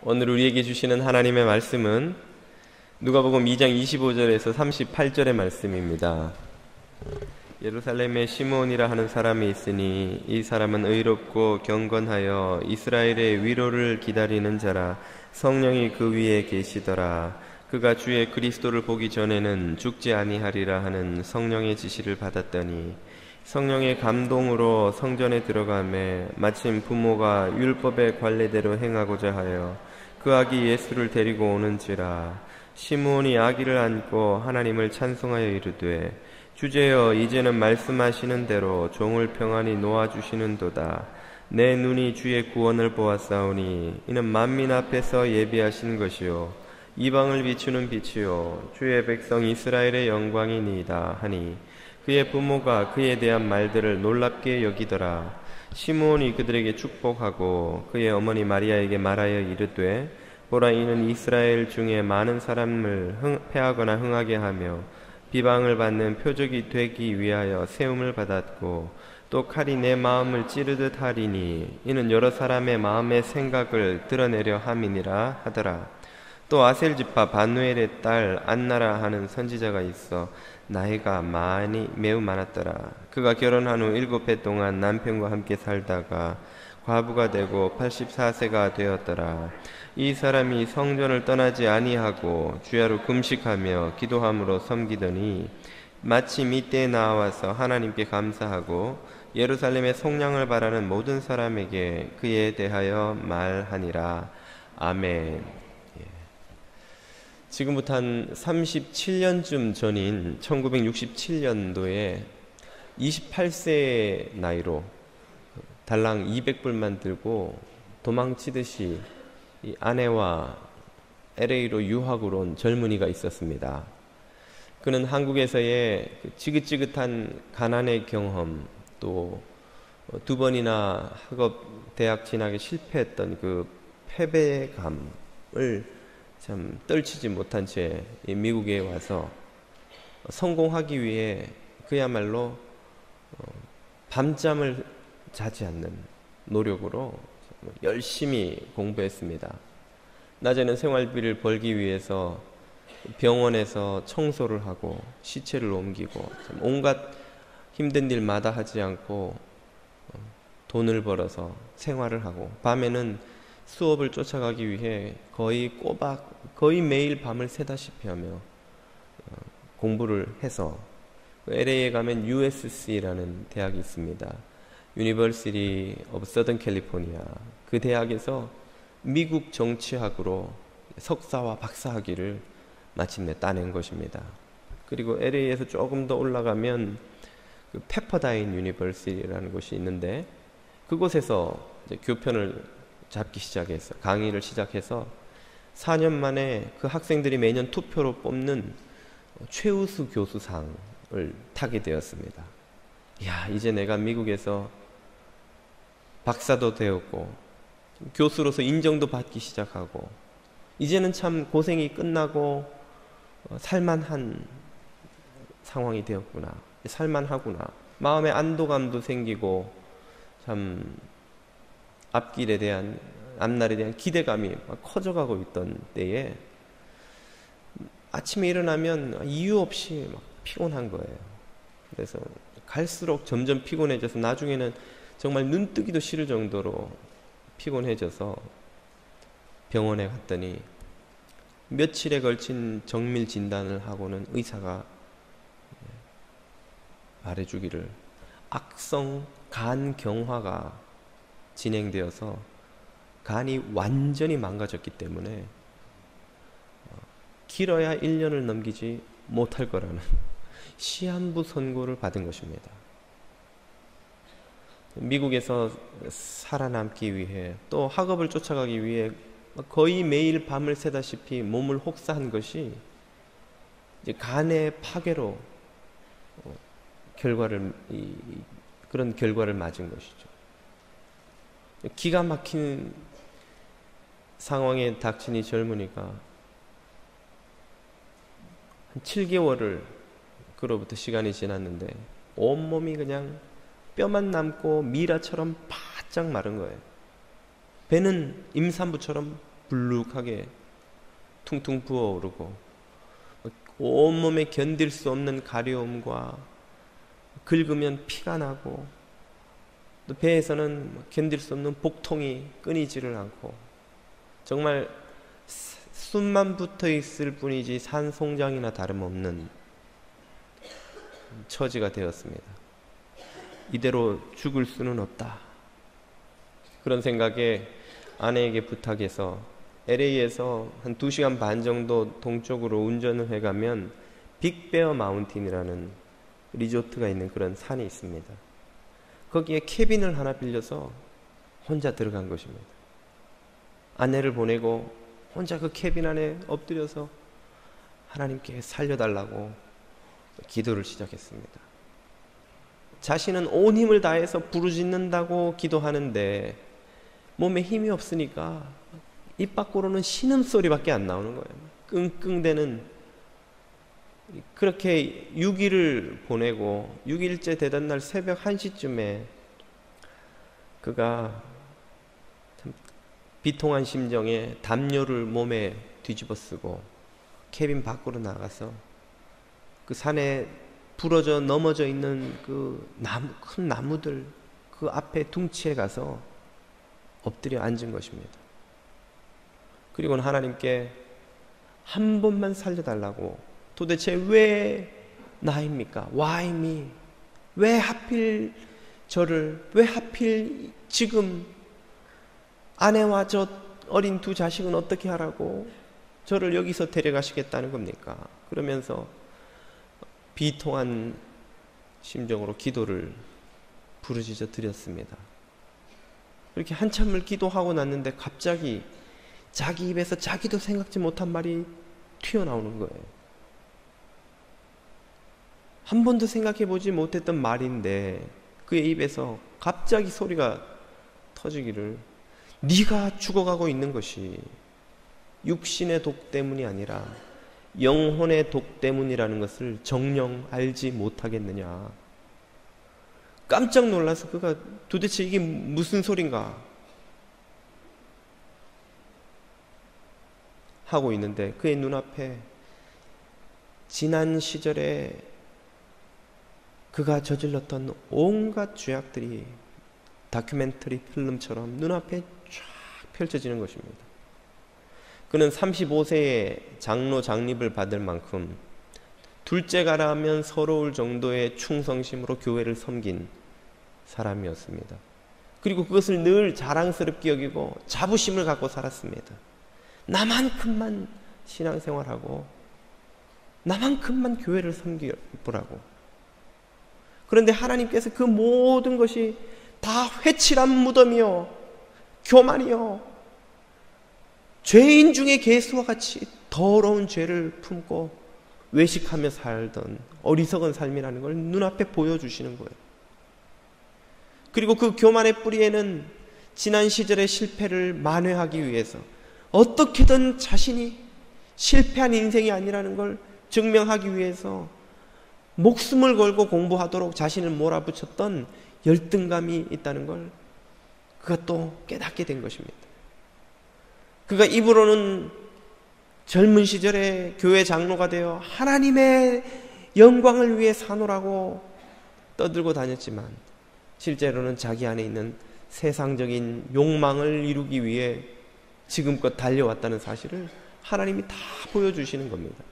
오늘 우리에게 주시는 하나님의 말씀은 누가복음 2장 25절에서 38절의 말씀입니다. 예루살렘에 시므온이라 하는 사람이 있으니 이 사람은 의롭고 경건하여 이스라엘의 위로를 기다리는 자라. 성령이 그 위에 계시더라. 그가 주의 그리스도를 보기 전에는 죽지 아니하리라 하는 성령의 지시를 받았더니 성령의 감동으로 성전에 들어가매 마침 부모가 율법의 관례대로 행하고자 하여 그 아기 예수를 데리고 오는지라. 시므온이 아기를 안고 하나님을 찬송하여 이르되 주제여 이제는 말씀하시는 대로 종을 평안히 놓아주시는도다. 내 눈이 주의 구원을 보았사오니 이는 만민 앞에서 예비하신 것이요 이방을 비추는 빛이요 주의 백성 이스라엘의 영광이니이다 하니 그의 부모가 그에 대한 말들을 놀랍게 여기더라. 시므온이 그들에게 축복하고 그의 어머니 마리아에게 말하여 이르되 보라 이는 이스라엘 중에 많은 사람을 패하거나 흥하게 하며 비방을 받는 표적이 되기 위하여 세움을 받았고 또 칼이 내 마음을 찌르듯 하리니 이는 여러 사람의 마음의 생각을 드러내려 함이니라 하더라. 또 아셀 지파 바누엘의 딸 안나라 하는 선지자가 있어 나이가 매우 많았더라. 그가 결혼한 후 7해 동안 남편과 함께 살다가 과부가 되고 84세가 되었더라. 이 사람이 성전을 떠나지 아니하고 주야로 금식하며 기도함으로 섬기더니 마침 이때에 나와서 하나님께 감사하고 예루살렘의 속량을 바라는 모든 사람에게 그에 대하여 말하니라. 아멘. 지금부터 한 37년쯤 전인 1967년도에 28세의 나이로 달랑 200불만 들고 도망치듯이 이 아내와 LA로 유학을 온 젊은이가 있었습니다. 그는 한국에서의 지긋지긋한 가난의 경험, 또 2번이나 학업 대학 진학에 실패했던 그 패배감을 참 떨치지 못한 채 미국에 와서 성공하기 위해 그야말로 밤잠을 자지 않는 노력으로 열심히 공부했습니다. 낮에는 생활비를 벌기 위해서 병원에서 청소를 하고 시체를 옮기고 온갖 힘든 일마다 하지 않고 돈을 벌어서 생활을 하고 밤에는 수업을 쫓아가기 위해 거의 매일 밤을 새다시피 하며 공부를 해서 LA에 가면 USC라는 대학이 있습니다. University of Southern California. 그 대학에서 미국 정치학으로 석사와 박사학위를 마침내 따낸 것입니다. 그리고 LA에서 조금 더 올라가면 그 페퍼다인 유니버시티라는 곳이 있는데 그곳에서 이제 교편을 잡기 시작해서 강의를 시작해서 4년 만에 그 학생들이 매년 투표로 뽑는 최우수 교수상을 타게 되었습니다. 야, 이제 내가 미국에서 박사도 되었고 교수로서 인정도 받기 시작하고 이제는 참 고생이 끝나고 살만한 상황이 되었구나. 살만하구나. 마음의 안도감도 생기고 참 앞날에 대한 기대감이 막 커져가고 있던 때에 아침에 일어나면 이유 없이 막 피곤한 거예요. 그래서 갈수록 점점 피곤해져서 나중에는 정말 눈뜨기도 싫을 정도로 피곤해져서 병원에 갔더니 며칠에 걸친 정밀 진단을 하고는 의사가 말해주기를 악성 간경화가 진행되어서 간이 완전히 망가졌기 때문에 길어야 1년을 넘기지 못할 거라는 시한부 선고를 받은 것입니다. 미국에서 살아남기 위해 또 학업을 쫓아가기 위해 거의 매일 밤을 새다시피 몸을 혹사한 것이 이제 간의 파괴로 그런 결과를 맞은 것이죠. 기가 막힌 상황에 닥친 이 젊은이가 한 7개월을 그로부터 시간이 지났는데 온몸이 그냥 뼈만 남고 미라처럼 바짝 마른 거예요. 배는 임산부처럼 불룩하게 퉁퉁 부어오르고 온몸에 견딜 수 없는 가려움과 긁으면 피가 나고 또 배에서는 견딜 수 없는 복통이 끊이지를 않고 정말 숨만 붙어 있을 뿐이지 산송장이나 다름없는 처지가 되었습니다. 이대로 죽을 수는 없다. 그런 생각에 아내에게 부탁해서 LA에서 한 2시간 반 정도 동쪽으로 운전을 해가면 빅베어 마운틴이라는 리조트가 있는 그런 산이 있습니다. 거기에 캐빈을 하나 빌려서 혼자 들어간 것입니다. 아내를 보내고 혼자 그 캐빈 안에 엎드려서 하나님께 살려달라고 기도를 시작했습니다. 자신은 온 힘을 다해서 부르짖는다고 기도하는데 몸에 힘이 없으니까 입 밖으로는 신음소리밖에 안 나오는 거예요. 끙끙대는. 그렇게 6일을 보내고 6일째 되던 날 새벽 1시쯤에 그가 참 비통한 심정에 담요를 몸에 뒤집어 쓰고 캐빈 밖으로 나가서 그 산에 부러져 넘어져 있는 그 큰 나무들 그 앞에 둥치에 가서 엎드려 앉은 것입니다. 그리고는 하나님께 한 번만 살려달라고, 도대체 왜 나입니까? Why me? 왜 하필 저를, 왜 하필 지금 아내와 저 어린 2 자식은 어떻게 하라고 저를 여기서 데려가시겠다는 겁니까? 그러면서 비통한 심정으로 기도를 부르짖어 드렸습니다. 그렇게 한참을 기도하고 났는데 갑자기 자기 입에서 자기도 생각지 못한 말이 튀어나오는 거예요. 한 번도 생각해보지 못했던 말인데 그의 입에서 갑자기 소리가 터지기를, 네가 죽어가고 있는 것이 육신의 독 때문이 아니라 영혼의 독 때문이라는 것을 정녕 알지 못하겠느냐. 깜짝 놀라서 그가 도대체 이게 무슨 소린가 하고 있는데 그의 눈앞에 지난 시절에 그가 저질렀던 온갖 죄악들이 다큐멘터리 필름처럼 눈앞에 쫙 펼쳐지는 것입니다. 그는 35세에 장로 장립을 받을 만큼 둘째가라면 서러울 정도의 충성심으로 교회를 섬긴 사람이었습니다. 그리고 그것을 늘 자랑스럽게 여기고 자부심을 갖고 살았습니다. 나만큼만 신앙생활하고 나만큼만 교회를 섬기보라고. 그런데 하나님께서 그 모든 것이 다 회칠한 무덤이요, 교만이요, 죄인 중에 개수와 같이 더러운 죄를 품고 외식하며 살던 어리석은 삶이라는 걸 눈앞에 보여주시는 거예요. 그리고 그 교만의 뿌리에는 지난 시절의 실패를 만회하기 위해서 어떻게든 자신이 실패한 인생이 아니라는 걸 증명하기 위해서 목숨을 걸고 공부하도록 자신을 몰아붙였던 열등감이 있다는 걸 그가 또 깨닫게 된 것입니다. 그가 입으로는 젊은 시절에 교회 장로가 되어 하나님의 영광을 위해 사노라고 떠들고 다녔지만 실제로는 자기 안에 있는 세상적인 욕망을 이루기 위해 지금껏 달려왔다는 사실을 하나님이 다 보여주시는 겁니다.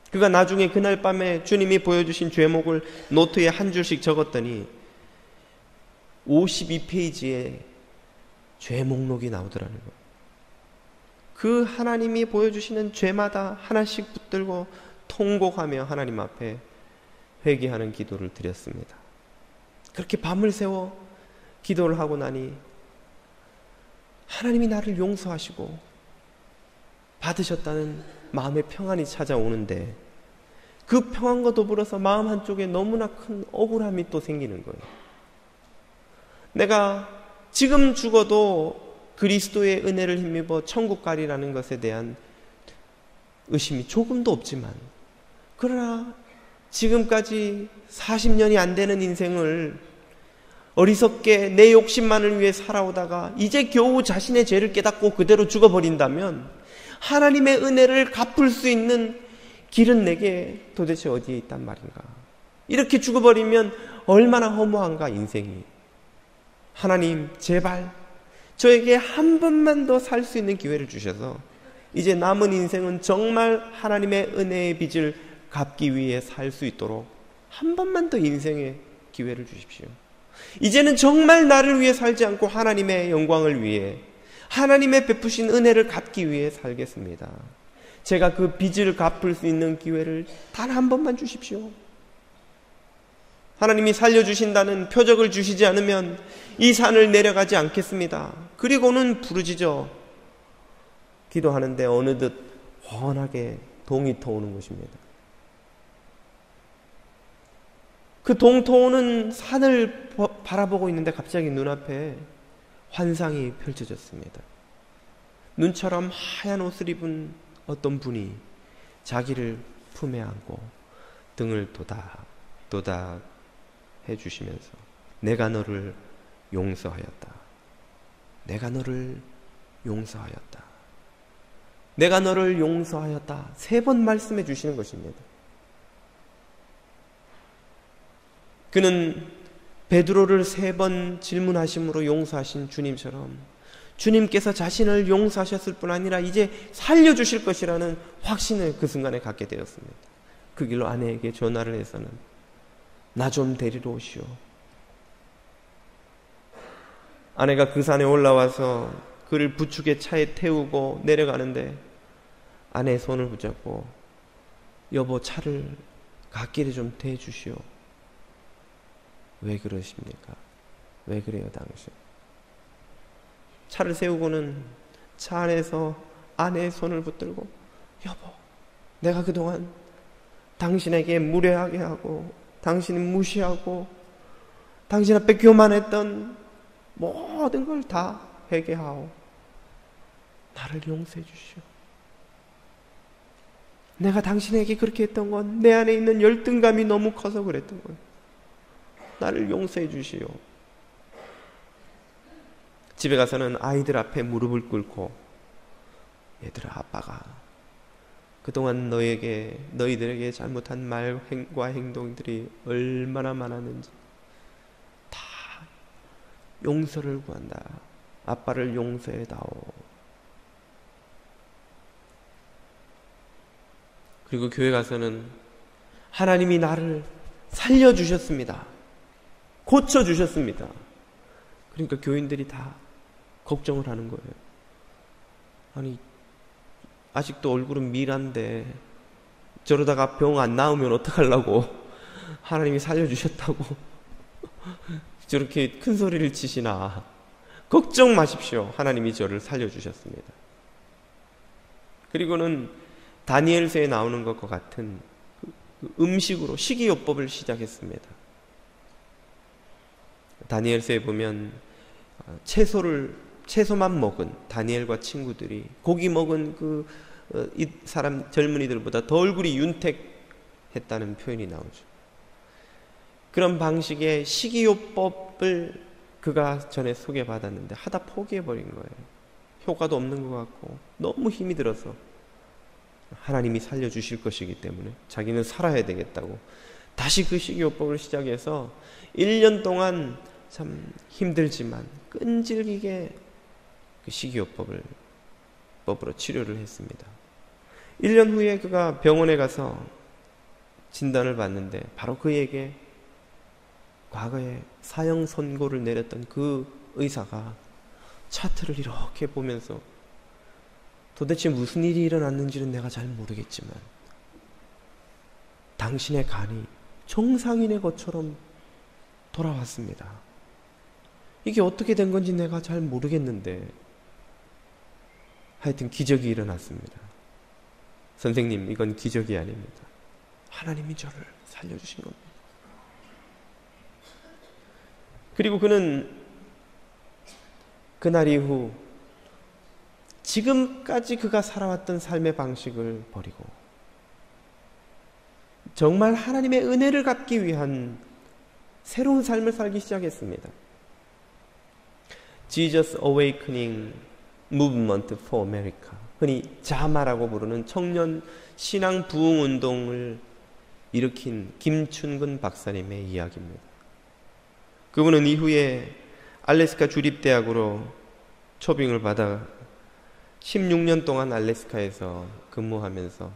그가 나중에 그날 밤에 주님이 보여주신 죄목을 노트에 한 줄씩 적었더니 52페이지에 죄목록이 나오더라는 거예요. 그 하나님이 보여주시는 죄마다 하나씩 붙들고 통곡하며 하나님 앞에 회개하는 기도를 드렸습니다. 그렇게 밤을 새워 기도를 하고 나니 하나님이 나를 용서하시고 받으셨다는 마음의 평안이 찾아오는데 그 평안과 더불어서 마음 한쪽에 너무나 큰 억울함이 또 생기는 거예요. 내가 지금 죽어도 그리스도의 은혜를 힘입어 천국 가리라는 것에 대한 의심이 조금도 없지만, 그러나 지금까지 40년이 안 되는 인생을 어리석게 내 욕심만을 위해 살아오다가 이제 겨우 자신의 죄를 깨닫고 그대로 죽어버린다면 하나님의 은혜를 갚을 수 있는 길은 내게 도대체 어디에 있단 말인가? 이렇게 죽어버리면 얼마나 허무한가 인생이. 하나님 제발 저에게 한 번만 더 살 수 있는 기회를 주셔서 이제 남은 인생은 정말 하나님의 은혜의 빚을 갚기 위해 살 수 있도록 한 번만 더 인생의 기회를 주십시오. 이제는 정말 나를 위해 살지 않고 하나님의 영광을 위해 하나님의 베푸신 은혜를 갚기 위해 살겠습니다. 제가 그 빚을 갚을 수 있는 기회를 단 한 번만 주십시오. 하나님이 살려주신다는 표적을 주시지 않으면 이 산을 내려가지 않겠습니다. 그리고는 부르짖어 기도하는데 어느덧 훤하게 동이 터오는 것입니다. 그 동 터오는 산을 바라보고 있는데 갑자기 눈앞에 환상이 펼쳐졌습니다. 눈처럼 하얀 옷을 입은 어떤 분이 자기를 품에 안고 등을 도닥도닥 해주시면서 내가 너를 용서하였다. 내가 너를 용서하였다. 내가 너를 용서하였다. 3번 말씀해 주시는 것입니다. 그는 베드로를 3번 질문하심으로 용서하신 주님처럼 주님께서 자신을 용서하셨을 뿐 아니라 이제 살려주실 것이라는 확신을 그 순간에 갖게 되었습니다. 그 길로 아내에게 전화를 해서는 나 좀 데리러 오시오. 아내가 그 산에 올라와서 그를 부축의 차에 태우고 내려가는데 아내의 손을 붙잡고 여보 차를 갓길에 좀 대주시오. 왜 그러십니까? 왜 그래요 당신? 차를 세우고는 차 안에서 아내의 손을 붙들고 여보 내가 그동안 당신에게 무례하게 하고 당신을 무시하고 당신 앞에 교만했던 모든 걸 다 회개하오. 나를 용서해 주시오. 내가 당신에게 그렇게 했던 건 내 안에 있는 열등감이 너무 커서 그랬던 거예요. 나를 용서해 주시오. 집에 가서는 아이들 앞에 무릎을 꿇고 얘들아 아빠가 그동안 너희들에게 잘못한 말과 행동들이 얼마나 많았는지 다 용서를 구한다. 아빠를 용서해다오. 그리고 교회 가서는 하나님이 나를 살려주셨습니다. 고쳐주셨습니다. 그러니까 교인들이 다 걱정을 하는 거예요. 아니 아직도 얼굴은 미란데 저러다가 병 안 나으면 어떡하려고 하나님이 살려주셨다고 저렇게 큰 소리를 치시나. 걱정 마십시오. 하나님이 저를 살려주셨습니다. 그리고는 다니엘서에 나오는 것과 같은 음식으로 식이요법을 시작했습니다. 다니엘서에 보면 채소만 먹은 다니엘과 친구들이 고기 먹은 이 사람 젊은이들보다 더 얼굴이 윤택했다는 표현이 나오죠. 그런 방식의 식이요법을 그가 전에 소개받았는데 하다 포기해버린 거예요. 효과도 없는 것 같고 너무 힘이 들어서 하나님이 살려주실 것이기 때문에 자기는 살아야 되겠다고 다시 그 식이요법을 시작해서 1년 동안 참 힘들지만 끈질기게 그 식이요법으로 치료를 했습니다. 1년 후에 그가 병원에 가서 진단을 받는데 바로 그에게 과거에 사형 선고를 내렸던 그 의사가 차트를 이렇게 보면서 도대체 무슨 일이 일어났는지는 내가 잘 모르겠지만 당신의 간이 정상인의 것처럼 돌아왔습니다. 이게 어떻게 된 건지 내가 잘 모르겠는데 하여튼 기적이 일어났습니다. 선생님, 이건 기적이 아닙니다. 하나님이 저를 살려주신 겁니다. 그리고 그는 그날 이후 지금까지 그가 살아왔던 삶의 방식을 버리고 정말 하나님의 은혜를 갚기 위한 새로운 삶을 살기 시작했습니다. Jesus Awakening Movement for America, 흔히 자마라고 부르는 청년 신앙 부흥 운동을 일으킨 김춘근 박사님의 이야기입니다. 그분은 이후에 알래스카 주립대학으로 초빙을 받아 16년 동안 알래스카에서 근무하면서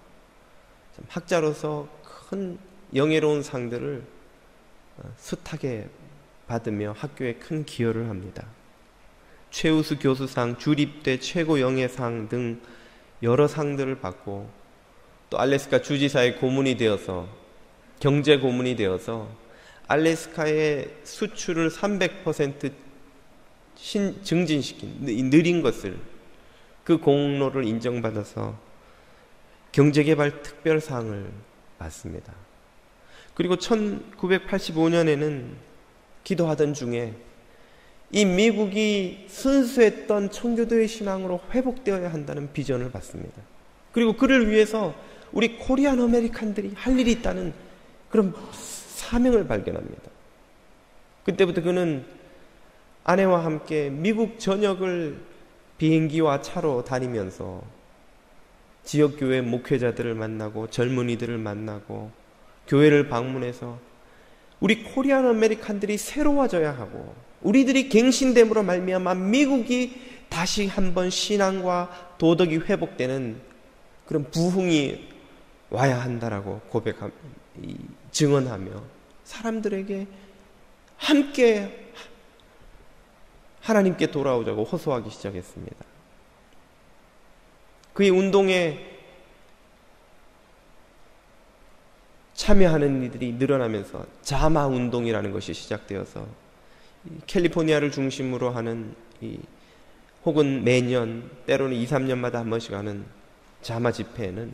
학자로서 큰 영예로운 상들을 숱하게 받으며 학교에 큰 기여를 합니다. 최우수 교수상, 주립대 최고 영예상 등 여러 상들을 받고 또 알래스카 주지사의 고문이 되어서 경제 고문이 되어서 알래스카의 수출을 300% 증진시킨 느린 것을 그 공로를 인정받아서 경제개발 특별상을 받습니다. 그리고 1985년에는 기도하던 중에 이 미국이 순수했던 청교도의 신앙으로 회복되어야 한다는 비전을 받습니다. 그리고 그를 위해서 우리 코리안 아메리칸들이 할 일이 있다는 그런 사명을 발견합니다. 그때부터 그는 아내와 함께 미국 전역을 비행기와 차로 다니면서 지역교회 목회자들을 만나고 젊은이들을 만나고 교회를 방문해서 우리 코리안 아메리칸들이 새로워져야 하고 우리들이 갱신됨으로 말미암아 미국이 다시 한번 신앙과 도덕이 회복되는 그런 부흥이 와야 한다라고 증언하며 사람들에게 함께 하나님께 돌아오자고 호소하기 시작했습니다. 그의 운동에 참여하는 이들이 늘어나면서 자마 운동이라는 것이 시작되어서 캘리포니아를 중심으로 하는 혹은 매년 때로는 2, 3년마다 한 번씩 하는 자마 집회에는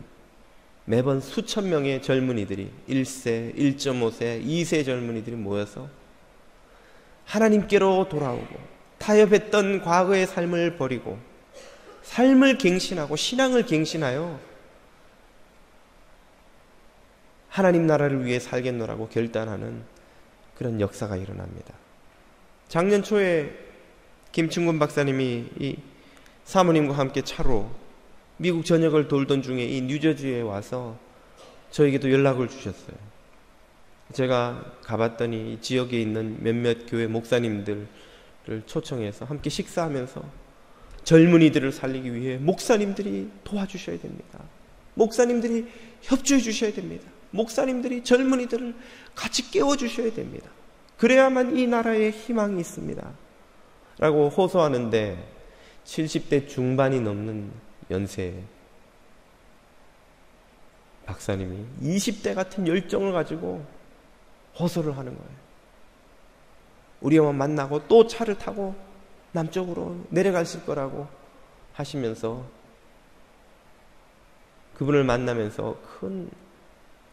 매번 수천 명의 젊은이들이 1세, 1.5세, 2세 젊은이들이 모여서 하나님께로 돌아오고 타협했던 과거의 삶을 버리고 삶을 갱신하고 신앙을 갱신하여 하나님 나라를 위해 살겠노라고 결단하는 그런 역사가 일어납니다. 작년 초에 김춘근 박사님이 이 사모님과 함께 차로 미국 전역을 돌던 중에 이 뉴저지에 와서 저에게도 연락을 주셨어요. 제가 가봤더니 지역에 있는 몇몇 교회 목사님들을 초청해서 함께 식사하면서 젊은이들을 살리기 위해 목사님들이 도와주셔야 됩니다. 목사님들이 협조해 주셔야 됩니다. 목사님들이 젊은이들을 같이 깨워주셔야 됩니다. 그래야만 이 나라에 희망이 있습니다. 라고 호소하는데 70대 중반이 넘는 연세의 박사님이 20대 같은 열정을 가지고 호소를 하는 거예요. 우리와 만나고 또 차를 타고 남쪽으로 내려가실 거라고 하시면서 그분을 만나면서 큰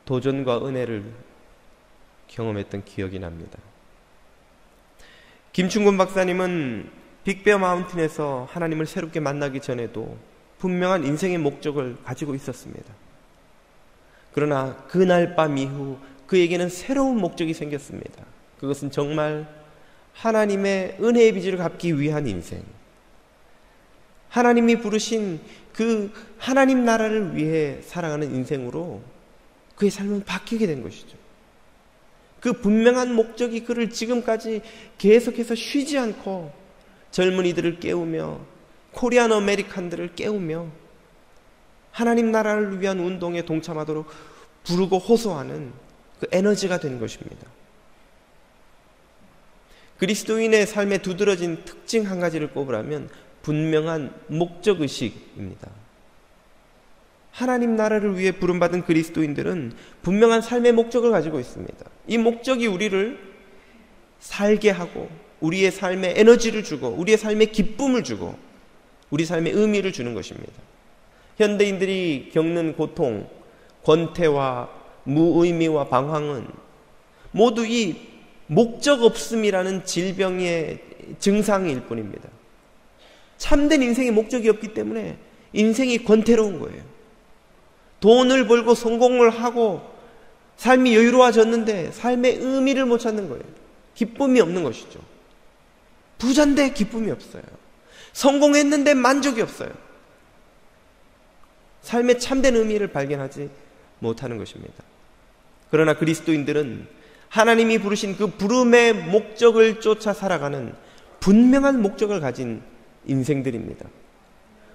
도전과 은혜를 경험했던 기억이 납니다. 김춘근 박사님은 빅베어 마운틴에서 하나님을 새롭게 만나기 전에도 분명한 인생의 목적을 가지고 있었습니다. 그러나 그날 밤 이후 그에게는 새로운 목적이 생겼습니다. 그것은 정말 하나님의 은혜의 빚을 갚기 위한 인생, 하나님이 부르신 그 하나님 나라를 위해 살아가는 인생으로 그의 삶은 바뀌게 된 것이죠. 그 분명한 목적이 그를 지금까지 계속해서 쉬지 않고 젊은이들을 깨우며 코리안 아메리칸들을 깨우며 하나님 나라를 위한 운동에 동참하도록 부르고 호소하는 그 에너지가 된 것입니다. 그리스도인의 삶에 두드러진 특징 한 가지를 꼽으라면 분명한 목적의식입니다. 하나님 나라를 위해 부름받은 그리스도인들은 분명한 삶의 목적을 가지고 있습니다. 이 목적이 우리를 살게 하고 우리의 삶에 에너지를 주고 우리의 삶에 기쁨을 주고 우리 삶에 의미를 주는 것입니다. 현대인들이 겪는 고통, 권태와 무의미와 방황은 모두 이 목적 없음이라는 질병의 증상일 뿐입니다. 참된 인생의 목적이 없기 때문에 인생이 권태로운 거예요. 돈을 벌고 성공을 하고 삶이 여유로워졌는데 삶의 의미를 못 찾는 거예요. 기쁨이 없는 것이죠. 부자인데 기쁨이 없어요. 성공했는데 만족이 없어요. 삶의 참된 의미를 발견하지 못하는 것입니다. 그러나 그리스도인들은 하나님이 부르신 그 부름의 목적을 쫓아 살아가는 분명한 목적을 가진 인생들입니다.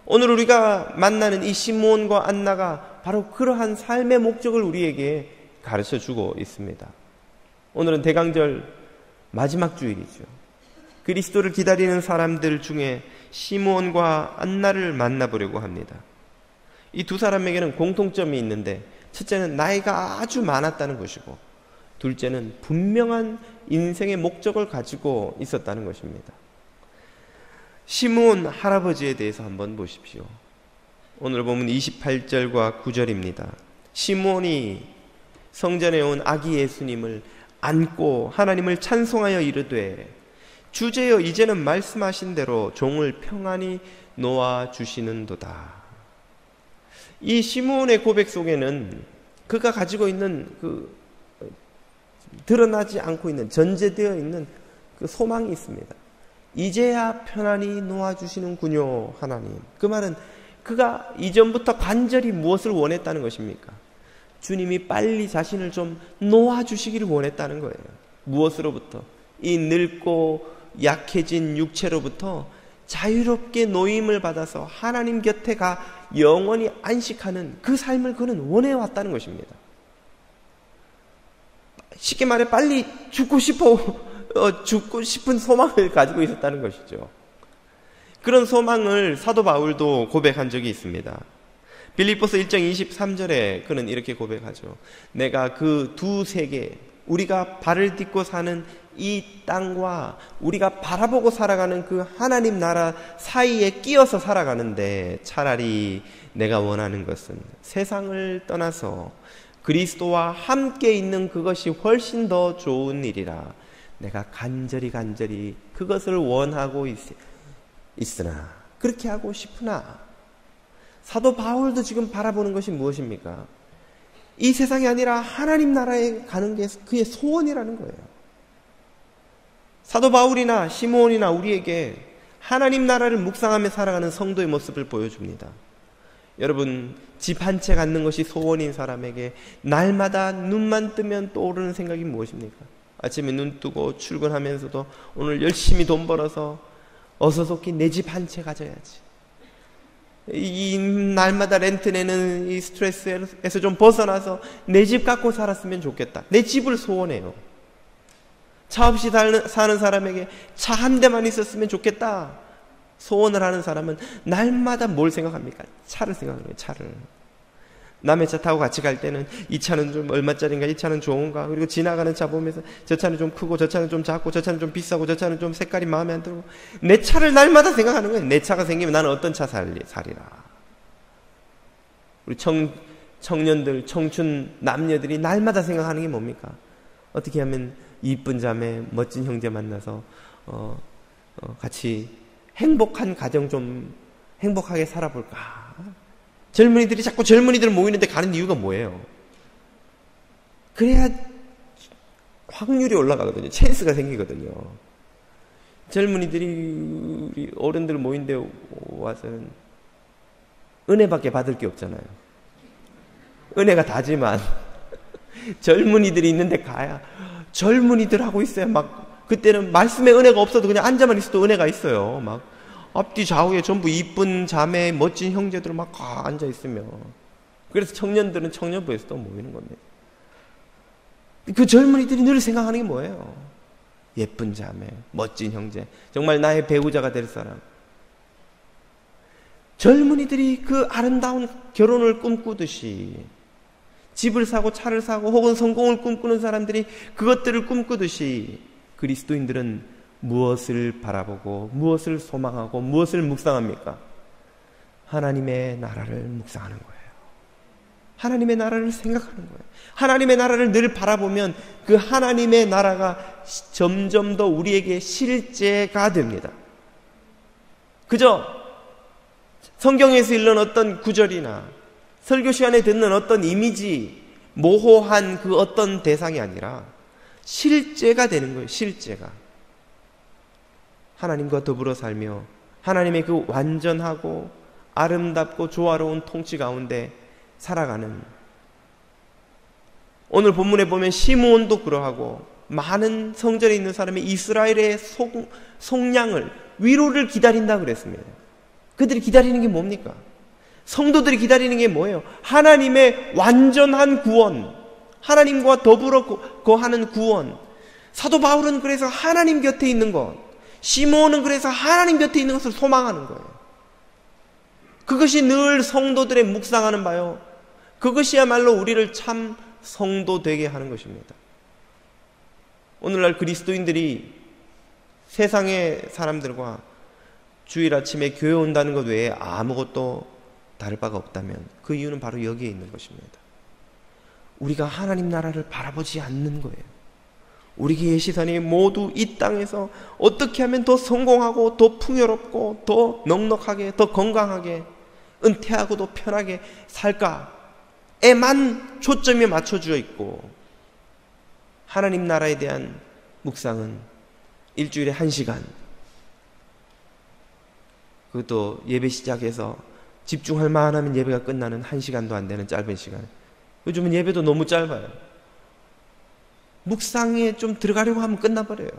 오늘 우리가 만나는 이 시므온과 안나가 바로 그러한 삶의 목적을 우리에게 가르쳐주고 있습니다. 오늘은 대강절 마지막 주일이죠. 그리스도를 기다리는 사람들 중에 시므온과 안나를 만나보려고 합니다. 이 두 사람에게는 공통점이 있는데, 첫째는 나이가 아주 많았다는 것이고, 둘째는 분명한 인생의 목적을 가지고 있었다는 것입니다. 시므온 할아버지에 대해서 한번 보십시오. 오늘 보면 28절과 9절입니다. 시므온이 성전에 온 아기 예수님을 안고 하나님을 찬송하여 이르되, 주제여 이제는 말씀하신 대로 종을 평안히 놓아주시는도다. 이 시므온의 고백 속에는 그가 가지고 있는 드러나지 않고 있는, 전제되어 있는 그 소망이 있습니다. 이제야 편안히 놓아주시는군요, 하나님. 그 말은 그가 이전부터 간절히 무엇을 원했다는 것입니까? 주님이 빨리 자신을 좀 놓아주시기를 원했다는 거예요. 무엇으로부터? 이 늙고 약해진 육체로부터 자유롭게 노임을 받아서 하나님 곁에 가 영원히 안식하는 그 삶을 그는 원해왔다는 것입니다. 쉽게 말해 빨리 죽고 싶은 소망을 가지고 있었다는 것이죠. 그런 소망을 사도 바울도 고백한 적이 있습니다. 빌립보서 1장 23절에 그는 이렇게 고백하죠. 내가 그 두 세계, 우리가 발을 딛고 사는 이 땅과 우리가 바라보고 살아가는 그 하나님 나라 사이에 끼어서 살아가는데, 차라리 내가 원하는 것은 세상을 떠나서 그리스도와 함께 있는 그것이 훨씬 더 좋은 일이라 내가 간절히 그것을 원하고 있으나, 그렇게 하고 싶으나, 사도 바울도 지금 바라보는 것이 무엇입니까? 이 세상이 아니라 하나님 나라에 가는 게 그의 소원이라는 거예요. 사도 바울이나 시므온이나 우리에게 하나님 나라를 묵상하며 살아가는 성도의 모습을 보여줍니다. 여러분, 집 한 채 갖는 것이 소원인 사람에게 날마다 눈만 뜨면 떠오르는 생각이 무엇입니까? 아침에 눈 뜨고 출근하면서도 오늘 열심히 돈 벌어서 어서 속히 내 집 한 채 가져야지. 이 날마다 렌트 내는 이 스트레스에서 좀 벗어나서 내 집 갖고 살았으면 좋겠다. 내 집을 소원해요. 차 없이 사는 사람에게 차 한 대만 있었으면 좋겠다. 소원을 하는 사람은 날마다 뭘 생각합니까? 차를 생각하는 거예요. 차를. 남의 차 타고 같이 갈 때는 이 차는 좀 얼마짜린가, 이 차는 좋은가, 그리고 지나가는 차 보면서 저 차는 좀 크고 저 차는 좀 작고 저 차는 좀 비싸고 저 차는 좀 색깔이 마음에 안 들고, 내 차를 날마다 생각하는 거예요. 내 차가 생기면 나는 어떤 차 살리라. 우리 청년들, 청춘 남녀들이 날마다 생각하는 게 뭡니까? 어떻게 하면 이쁜 자매, 멋진 형제 만나서 같이 행복한 가정 좀 행복하게 살아볼까? 젊은이들이 자꾸 젊은이들 모이는데 가는 이유가 뭐예요? 그래야 확률이 올라가거든요. 찬스가 생기거든요. 젊은이들이 우리 어른들 모인데 와서는 은혜밖에 받을 게 없잖아요. 은혜가 다지만 젊은이들이 있는데 가야, 젊은이들 하고 있어야 막, 그때는 말씀에 은혜가 없어도 그냥 앉아만 있어도 은혜가 있어요. 막 앞뒤 좌우에 전부 이쁜 자매, 멋진 형제들 막 앉아 있으면, 그래서 청년들은 청년부에서 또 모이는 겁니다. 그 젊은이들이 늘 생각하는 게 뭐예요? 예쁜 자매, 멋진 형제, 정말 나의 배우자가 될 사람. 젊은이들이 그 아름다운 결혼을 꿈꾸듯이, 집을 사고 차를 사고 혹은 성공을 꿈꾸는 사람들이 그것들을 꿈꾸듯이, 그리스도인들은 무엇을 바라보고 무엇을 소망하고 무엇을 묵상합니까? 하나님의 나라를 묵상하는 거예요. 하나님의 나라를 생각하는 거예요. 하나님의 나라를 늘 바라보면 그 하나님의 나라가 점점 더 우리에게 실제가 됩니다. 그저 성경에서 읽는 어떤 구절이나 설교 시간에 듣는 어떤 이미지, 모호한 그 어떤 대상이 아니라 실제가 되는 거예요. 실제가. 하나님과 더불어 살며 하나님의 그 완전하고 아름답고 조화로운 통치 가운데 살아가는, 오늘 본문에 보면 시므온도 그러하고 많은 성전에 있는 사람이 이스라엘의 속량을, 위로를 기다린다 그랬습니다. 그들이 기다리는 게 뭡니까? 성도들이 기다리는 게 뭐예요? 하나님의 완전한 구원, 하나님과 더불어 거하는 구원. 사도 바울은 그래서 하나님 곁에 있는 것, 시므온은 그래서 하나님 곁에 있는 것을 소망하는 거예요. 그것이 늘 성도들의 묵상하는 바요, 그것이야말로 우리를 참 성도 되게 하는 것입니다. 오늘날 그리스도인들이 세상의 사람들과 주일 아침에 교회 온다는 것 외에 아무것도 다를 바가 없다면 그 이유는 바로 여기에 있는 것입니다. 우리가 하나님 나라를 바라보지 않는 거예요. 우리의 시선이 모두 이 땅에서 어떻게 하면 더 성공하고 더 풍요롭고 더 넉넉하게 더 건강하게 은퇴하고도 편하게 살까에만 초점이 맞춰져 있고, 하나님 나라에 대한 묵상은 일주일에 1시간, 그것도 예배 시작해서 집중할 만하면 예배가 끝나는 1시간도 안 되는 짧은 시간. 요즘은 예배도 너무 짧아요. 묵상에 좀 들어가려고 하면 끝나버려요.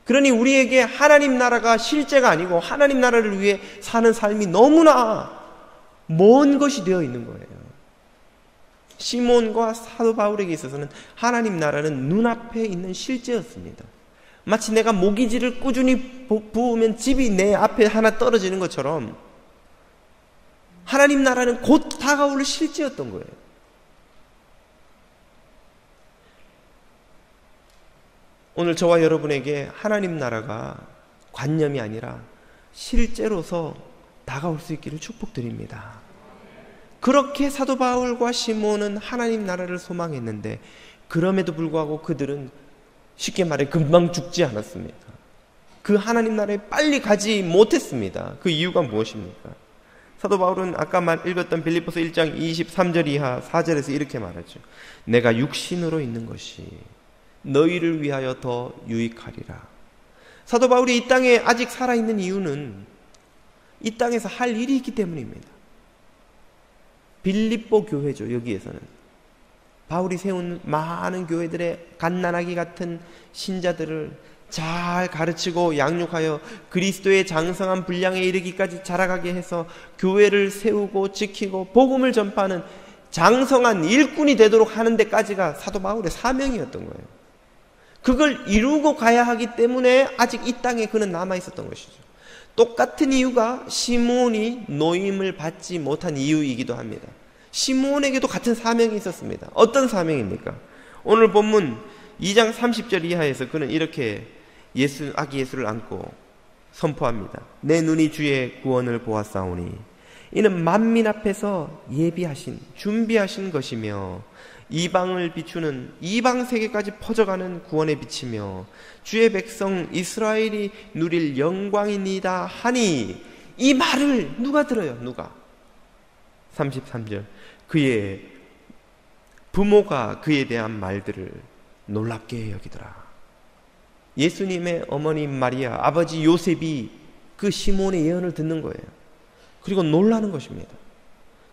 그러니 우리에게 하나님 나라가 실제가 아니고 하나님 나라를 위해 사는 삶이 너무나 먼 것이 되어 있는 거예요. 시몬과 사도 바울에게 있어서는 하나님 나라는 눈앞에 있는 실제였습니다. 마치 내가 모기지를 꾸준히 부으면 집이 내 앞에 하나 떨어지는 것처럼 하나님 나라는 곧 다가올 실제였던 거예요. 오늘 저와 여러분에게 하나님 나라가 관념이 아니라 실제로서 다가올 수 있기를 축복드립니다. 그렇게 사도 바울과 시몬은 하나님 나라를 소망했는데, 그럼에도 불구하고 그들은 쉽게 말해 금방 죽지 않았습니다. 그 하나님 나라에 빨리 가지 못했습니다. 그 이유가 무엇입니까? 사도 바울은 아까 읽었던 빌립보서 1장 23절 이하 4절에서 이렇게 말하죠. 내가 육신으로 있는 것이 너희를 위하여 더 유익하리라. 사도 바울이 이 땅에 아직 살아있는 이유는 이 땅에서 할 일이 있기 때문입니다. 빌립보 교회죠. 여기에서는 바울이 세운 많은 교회들의 갓난아기 같은 신자들을 잘 가르치고 양육하여 그리스도의 장성한 분량에 이르기까지 자라가게 해서 교회를 세우고 지키고 복음을 전파하는 장성한 일꾼이 되도록 하는 데까지가 사도 바울의 사명이었던 거예요. 그걸 이루고 가야 하기 때문에 아직 이 땅에 그는 남아있었던 것이죠. 똑같은 이유가 시므온이 노임을 받지 못한 이유이기도 합니다. 시므온에게도 같은 사명이 있었습니다. 어떤 사명입니까? 오늘 본문 2장 30절 이하에서 그는 이렇게 아기 예수를 안고 선포합니다. 내 눈이 주의 구원을 보았사오니 이는 만민 앞에서 예비하신 준비하신 것이며 이방을 비추는 이방 세계까지 퍼져가는 구원의 빛이며 주의 백성 이스라엘이 누릴 영광이니이다 하니, 이 말을 누가 들어요? 누가? 33절 그의 부모가 그에 대한 말들을 놀랍게 여기더라. 예수님의 어머니 마리아, 아버지 요셉이 그 시몬의 예언을 듣는 거예요. 그리고 놀라는 것입니다.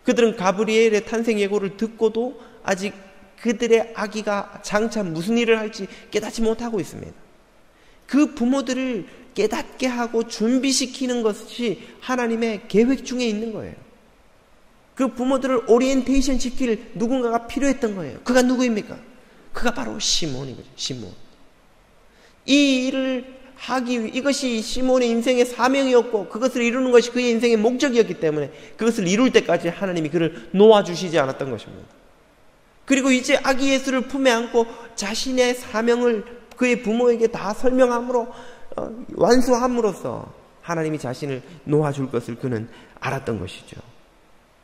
그들은 가브리엘의 탄생 예고를 듣고도 아직 그들의 아기가 장차 무슨 일을 할지 깨닫지 못하고 있습니다. 그 부모들을 깨닫게 하고 준비시키는 것이 하나님의 계획 중에 있는 거예요. 그 부모들을 오리엔테이션 시킬 누군가가 필요했던 거예요. 그가 누구입니까? 그가 바로 시몬이거든요. 시몬. 이 일을 하기 위해, 이것이 시몬의 인생의 사명이었고 그것을 이루는 것이 그의 인생의 목적이었기 때문에 그것을 이룰 때까지 하나님이 그를 놓아주시지 않았던 것입니다. 그리고 이제 아기 예수를 품에 안고 자신의 사명을 그의 부모에게 다 설명함으로 완수함으로써 하나님이 자신을 놓아줄 것을 그는 알았던 것이죠.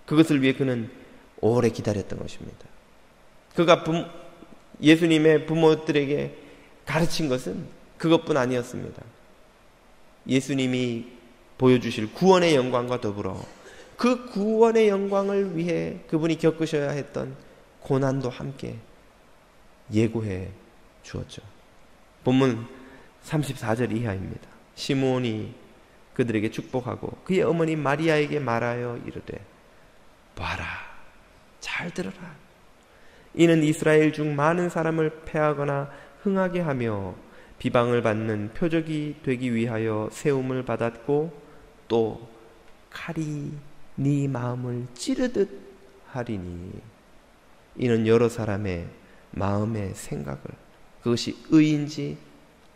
그것을 위해 그는 오래 기다렸던 것입니다. 그가 예수님의 부모들에게 가르친 것은 그것뿐 아니었습니다. 예수님이 보여주실 구원의 영광과 더불어 그 구원의 영광을 위해 그분이 겪으셔야 했던 고난도 함께 예고해 주었죠. 본문 34절 이하입니다. 시므온이 그들에게 축복하고 그의 어머니 마리아에게 말하여 이르되 봐라, 잘 들어라. 이는 이스라엘 중 많은 사람을 패하거나 흥하게 하며 비방을 받는 표적이 되기 위하여 세움을 받았고 또 칼이 네 마음을 찌르듯 하리니 이는 여러 사람의 마음의 생각을 그것이 의인지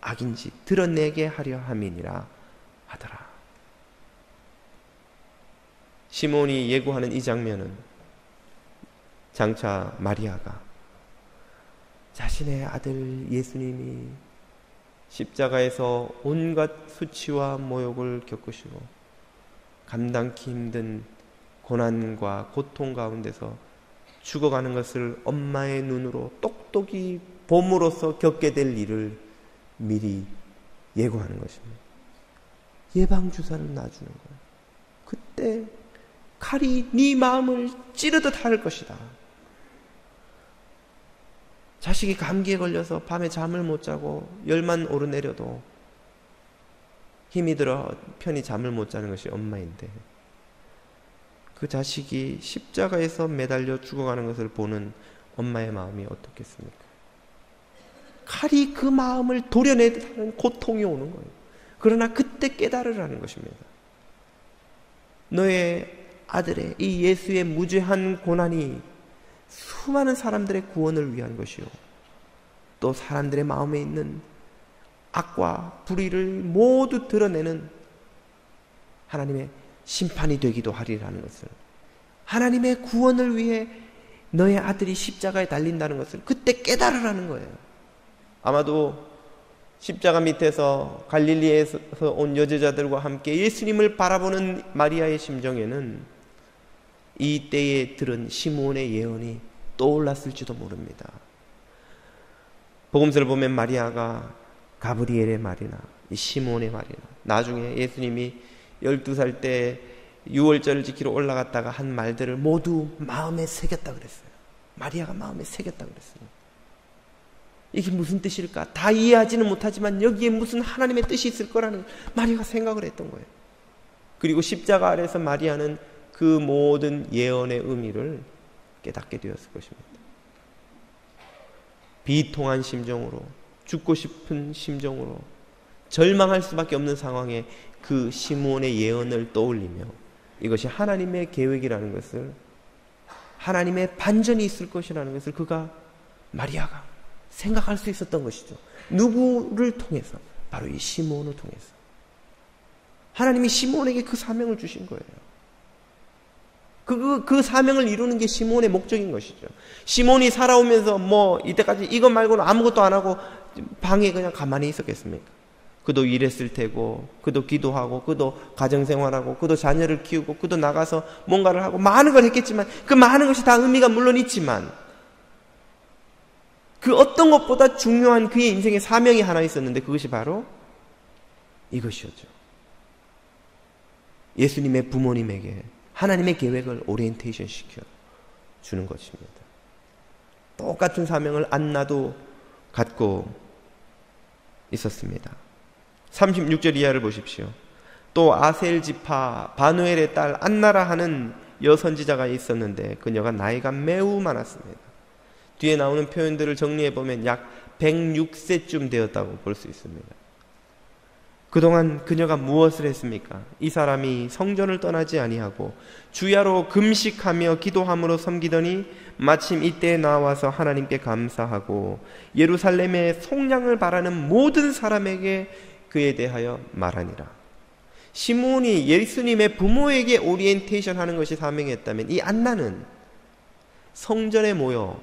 악인지 드러내게 하려 함이니라 하더라. 시몬이 예고하는 이 장면은 장차 마리아가 자신의 아들 예수님이 십자가에서 온갖 수치와 모욕을 겪으시고 감당기 힘든 고난과 고통 가운데서 죽어가는 것을 엄마의 눈으로 똑똑히 봄으로써 겪게 될 일을 미리 예고하는 것입니다. 예방주사를 놔주는 거예요. 그때 칼이 네 마음을 찌르듯 할 것이다. 자식이 감기에 걸려서 밤에 잠을 못 자고 열만 오르내려도 힘이 들어 편히 잠을 못 자는 것이 엄마인데 그 자식이 십자가에서 매달려 죽어가는 것을 보는 엄마의 마음이 어떻겠습니까? 칼이 그 마음을 도려내듯 하는 고통이 오는 거예요. 그러나 그때 깨달으라는 것입니다. 너의 아들의 이 예수의 무죄한 고난이 수많은 사람들의 구원을 위한 것이요 또 사람들의 마음에 있는 악과 불의를 모두 드러내는 하나님의 심판이 되기도 하리라는 것을, 하나님의 구원을 위해 너의 아들이 십자가에 달린다는 것을 그때 깨달으라는 거예요. 아마도 십자가 밑에서 갈릴리에서 온 여제자들과 함께 예수님을 바라보는 마리아의 심정에는 이 때에 들은 시므온의 예언이 떠올랐을지도 모릅니다. 복음서를 보면 마리아가 가브리엘의 말이나 이 시므온의 말이나 나중에 예수님이 12살 때 유월절을 지키러 올라갔다가 한 말들을 모두 마음에 새겼다 그랬어요. 마리아가 마음에 새겼다 그랬어요. 이게 무슨 뜻일까? 다 이해하지는 못하지만 여기에 무슨 하나님의 뜻이 있을 거라는 마리아가 생각을 했던 거예요. 그리고 십자가 아래서 마리아는 그 모든 예언의 의미를 깨닫게 되었을 것입니다. 비통한 심정으로, 죽고 싶은 심정으로, 절망할 수밖에 없는 상황에 그 시므온의 예언을 떠올리며 이것이 하나님의 계획이라는 것을, 하나님의 반전이 있을 것이라는 것을 마리아가 생각할 수 있었던 것이죠. 누구를 통해서? 바로 이 시므온을 통해서. 하나님이 시므온에게 그 사명을 주신 거예요. 그 사명을 이루는 게 시므온의 목적인 것이죠. 시몬이 살아오면서 이때까지 이것 말고는 아무것도 안 하고 방에 그냥 가만히 있었겠습니까? 그도 일했을 테고, 그도 기도하고, 그도 가정생활하고, 그도 자녀를 키우고, 그도 나가서 뭔가를 하고 많은 걸 했겠지만 그 많은 것이 다 의미가 물론 있지만 그 어떤 것보다 중요한 그의 인생의 사명이 하나 있었는데 그것이 바로 이것이었죠. 예수님의 부모님에게 하나님의 계획을 오리엔테이션 시켜 주는 것입니다. 똑같은 사명을 안나도 갖고 있었습니다. 36절 이하를 보십시오. 또 아셀 지파 바누엘의 딸 안나라 하는 여선지자가 있었는데 그녀가 나이가 매우 많았습니다. 뒤에 나오는 표현들을 정리해보면 약 106세쯤 되었다고 볼 수 있습니다. 그동안 그녀가 무엇을 했습니까? 이 사람이 성전을 떠나지 아니하고 주야로 금식하며 기도함으로 섬기더니 마침 이때에 나와서 하나님께 감사하고 예루살렘의 속량을 바라는 모든 사람에게 그에 대하여 말하니라. 시므온이 예수님의 부모에게 오리엔테이션 하는 것이 사명이었다면 이 안나는 성전에 모여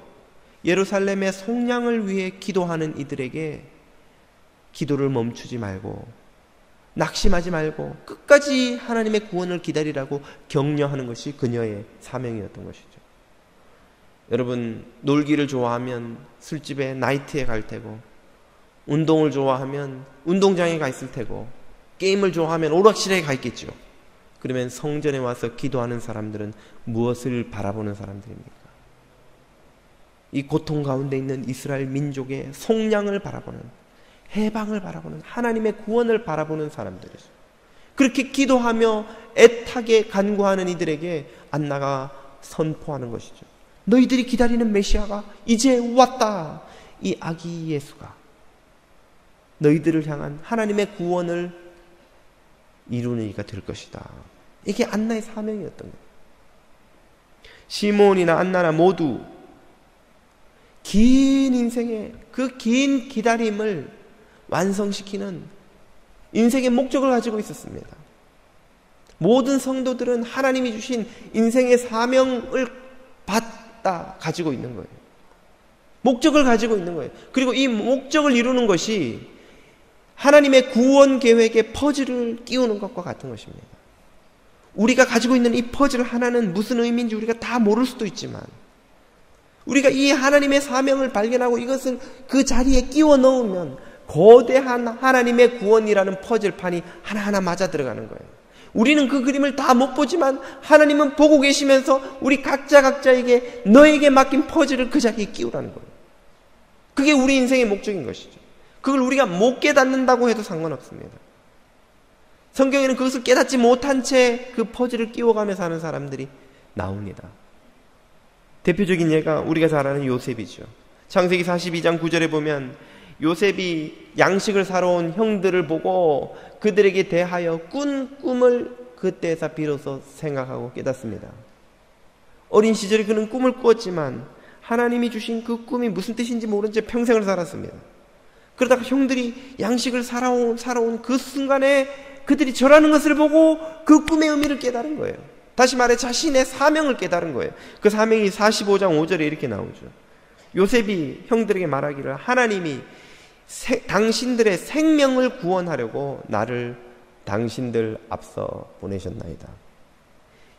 예루살렘의 속량을 위해 기도하는 이들에게 기도를 멈추지 말고 낙심하지 말고 끝까지 하나님의 구원을 기다리라고 격려하는 것이 그녀의 사명이었던 것이죠. 여러분, 놀기를 좋아하면 술집에 나이트에 갈 테고, 운동을 좋아하면 운동장에 가 있을 테고, 게임을 좋아하면 오락실에 가 있겠죠. 그러면 성전에 와서 기도하는 사람들은 무엇을 바라보는 사람들입니까? 이 고통 가운데 있는 이스라엘 민족의 속량을 바라보는, 해방을 바라보는, 하나님의 구원을 바라보는 사람들이죠. 그렇게 기도하며 애타게 간구하는 이들에게 안나가 선포하는 것이죠. 너희들이 기다리는 메시아가 이제 왔다. 이 아기 예수가 너희들을 향한 하나님의 구원을 이루는 이가 될 것이다. 이게 안나의 사명이었던 거예요. 시몬이나 안나나 모두 긴 인생의 그 긴 기다림을 완성시키는 인생의 목적을 가지고 있었습니다. 모든 성도들은 하나님이 주신 인생의 사명을 가지고 있는 거예요. 목적을 가지고 있는 거예요. 그리고 이 목적을 이루는 것이 하나님의 구원 계획에 퍼즐을 끼우는 것과 같은 것입니다. 우리가 가지고 있는 이 퍼즐 하나는 무슨 의미인지 우리가 다 모를 수도 있지만, 우리가 이 하나님의 사명을 발견하고 이것을 그 자리에 끼워 넣으면 거대한 하나님의 구원이라는 퍼즐판이 하나하나 맞아 들어가는 거예요. 우리는 그 그림을 다 못 보지만 하나님은 보고 계시면서 우리 각자에게 너에게 맡긴 퍼즐을 그 자리에 끼우라는 거예요. 그게 우리 인생의 목적인 것이죠. 그걸 우리가 못 깨닫는다고 해도 상관없습니다. 성경에는 그것을 깨닫지 못한 채 그 퍼즐을 끼워가면서 사는 사람들이 나옵니다. 대표적인 예가 우리가 잘 아는 요셉이죠. 창세기 42장 9절에 보면 요셉이 양식을 사러 온 형들을 보고 그들에게 대하여 꾼 꿈을 그때에서 비로소 생각하고 깨닫습니다. 어린 시절에 그는 꿈을 꾸었지만 하나님이 주신 그 꿈이 무슨 뜻인지 모른 채 평생을 살았습니다. 그러다가 형들이 양식을 사러 온 그 순간에 그들이 절하는 것을 보고 그 꿈의 의미를 깨달은 거예요. 다시 말해 자신의 사명을 깨달은 거예요. 그 사명이 45장 5절에 이렇게 나오죠. 요셉이 형들에게 말하기를 하나님이 당신들의 생명을 구원하려고 나를 당신들 앞서 보내셨나이다.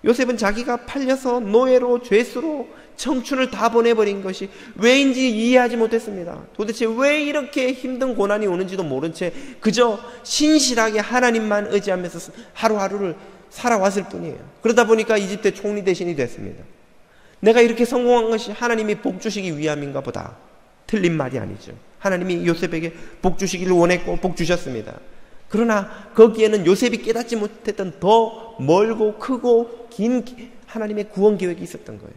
요셉은 자기가 팔려서 노예로 죄수로 청춘을 다 보내버린 것이 왜인지 이해하지 못했습니다. 도대체 왜 이렇게 힘든 고난이 오는지도 모른 채 그저 신실하게 하나님만 의지하면서 하루하루를 살아왔을 뿐이에요. 그러다 보니까 이집트의 총리 대신이 됐습니다. 내가 이렇게 성공한 것이 하나님이 복 주시기 위함인가 보다. 틀린 말이 아니죠. 하나님이 요셉에게 복 주시기를 원했고 복 주셨습니다. 그러나 거기에는 요셉이 깨닫지 못했던 더 멀고 크고 긴 하나님의 구원 계획이 있었던 거예요.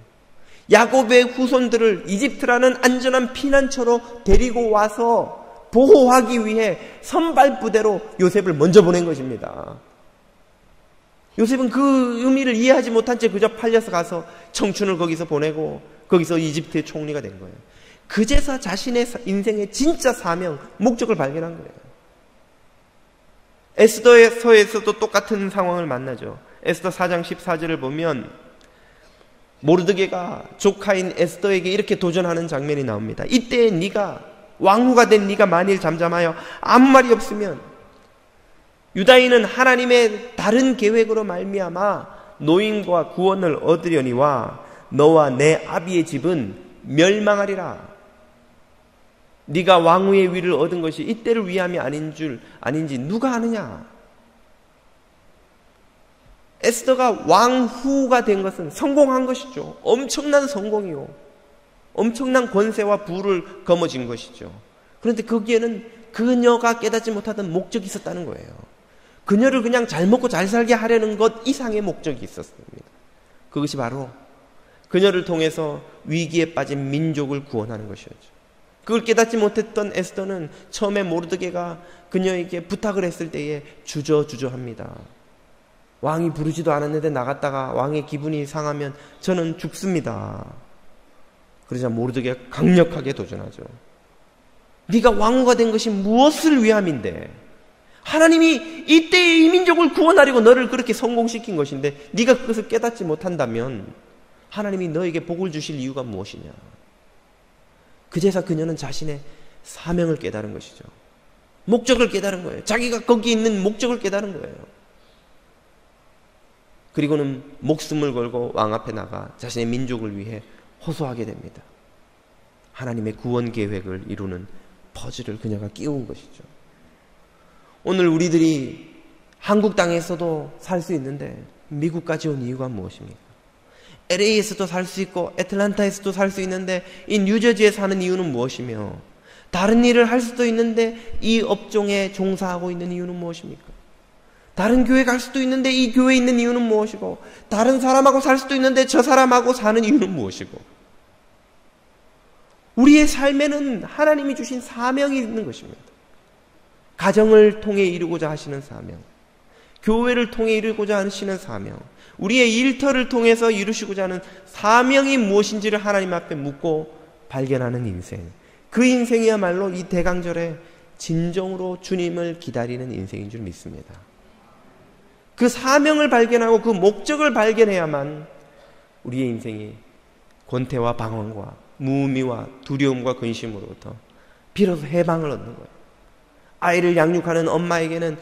야곱의 후손들을 이집트라는 안전한 피난처로 데리고 와서 보호하기 위해 선발부대로 요셉을 먼저 보낸 것입니다. 요셉은 그 의미를 이해하지 못한 채 그저 팔려서 가서 청춘을 거기서 보내고 거기서 이집트의 총리가 된 거예요. 그제서 자신의 인생의 진짜 사명, 목적을 발견한 거예요. 에스더서에서도 똑같은 상황을 만나죠. 에스더 4장 14절을 보면 모르드게가 조카인 에스더에게 이렇게 도전하는 장면이 나옵니다. 이때 네가 왕후가 된 네가 만일 잠잠하여 아무 말이 없으면 유다인은 하나님의 다른 계획으로 말미암아 노임과 구원을 얻으려니와 너와 내 아비의 집은 멸망하리라. 네가 왕후의 위를 얻은 것이 이때를 위함이 아닌지 누가 아느냐. 에스더가 왕후가 된 것은 성공한 것이죠. 엄청난 성공이요. 엄청난 권세와 부를 거머쥔 것이죠. 그런데 거기에는 그녀가 깨닫지 못하던 목적이 있었다는 거예요. 그녀를 그냥 잘 먹고 잘 살게 하려는 것 이상의 목적이 있었습니다. 그것이 바로 그녀를 통해서 위기에 빠진 민족을 구원하는 것이었죠. 그걸 깨닫지 못했던 에스더는 처음에 모르드게가 그녀에게 부탁을 했을 때에 주저합니다. 왕이 부르지도 않았는데 나갔다가 왕의 기분이 상하면 저는 죽습니다. 그러자 모르드게가 강력하게 도전하죠. 네가 왕후가 된 것이 무엇을 위함인데, 하나님이 이때의 이 민족을 구원하려고 너를 그렇게 성공시킨 것인데 네가 그것을 깨닫지 못한다면 하나님이 너에게 복을 주실 이유가 무엇이냐. 그제서 그녀는 자신의 사명을 깨달은 것이죠. 목적을 깨달은 거예요. 자기가 거기 있는 목적을 깨달은 거예요. 그리고는 목숨을 걸고 왕 앞에 나가 자신의 민족을 위해 호소하게 됩니다. 하나님의 구원 계획을 이루는 퍼즐을 그녀가 끼운 것이죠. 오늘 우리들이 한국 땅에서도 살 수 있는데 미국까지 온 이유가 무엇입니까? LA에서도 살 수 있고 애틀란타에서도 살 수 있는데 이 뉴저지에 사는 이유는 무엇이며, 다른 일을 할 수도 있는데 이 업종에 종사하고 있는 이유는 무엇입니까? 다른 교회 갈 수도 있는데 이 교회에 있는 이유는 무엇이고, 다른 사람하고 살 수도 있는데 저 사람하고 사는 이유는 무엇이고, 우리의 삶에는 하나님이 주신 사명이 있는 것입니다. 가정을 통해 이루고자 하시는 사명, 교회를 통해 이루고자 하시는 사명, 우리의 일터를 통해서 이루시고자 하는 사명이 무엇인지를 하나님 앞에 묻고 발견하는 인생, 그 인생이야말로 이 대강절에 진정으로 주님을 기다리는 인생인 줄 믿습니다. 그 사명을 발견하고 그 목적을 발견해야만 우리의 인생이 권태와 방황과 무의미와 두려움과 근심으로부터 비로소 해방을 얻는 거예요. 아이를 양육하는 엄마에게는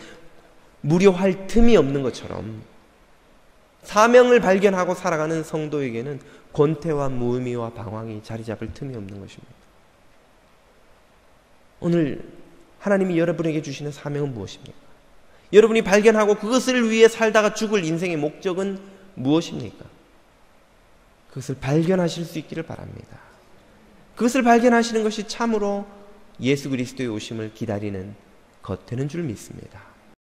무료할 틈이 없는 것처럼 사명을 발견하고 살아가는 성도에게는 권태와 무의미와 방황이 자리 잡을 틈이 없는 것입니다. 오늘 하나님이 여러분에게 주시는 사명은 무엇입니까? 여러분이 발견하고 그것을 위해 살다가 죽을 인생의 목적은 무엇입니까? 그것을 발견하실 수 있기를 바랍니다. 그것을 발견하시는 것이 참으로 예수 그리스도의 오심을 기다리는 것 되는 줄 믿습니다.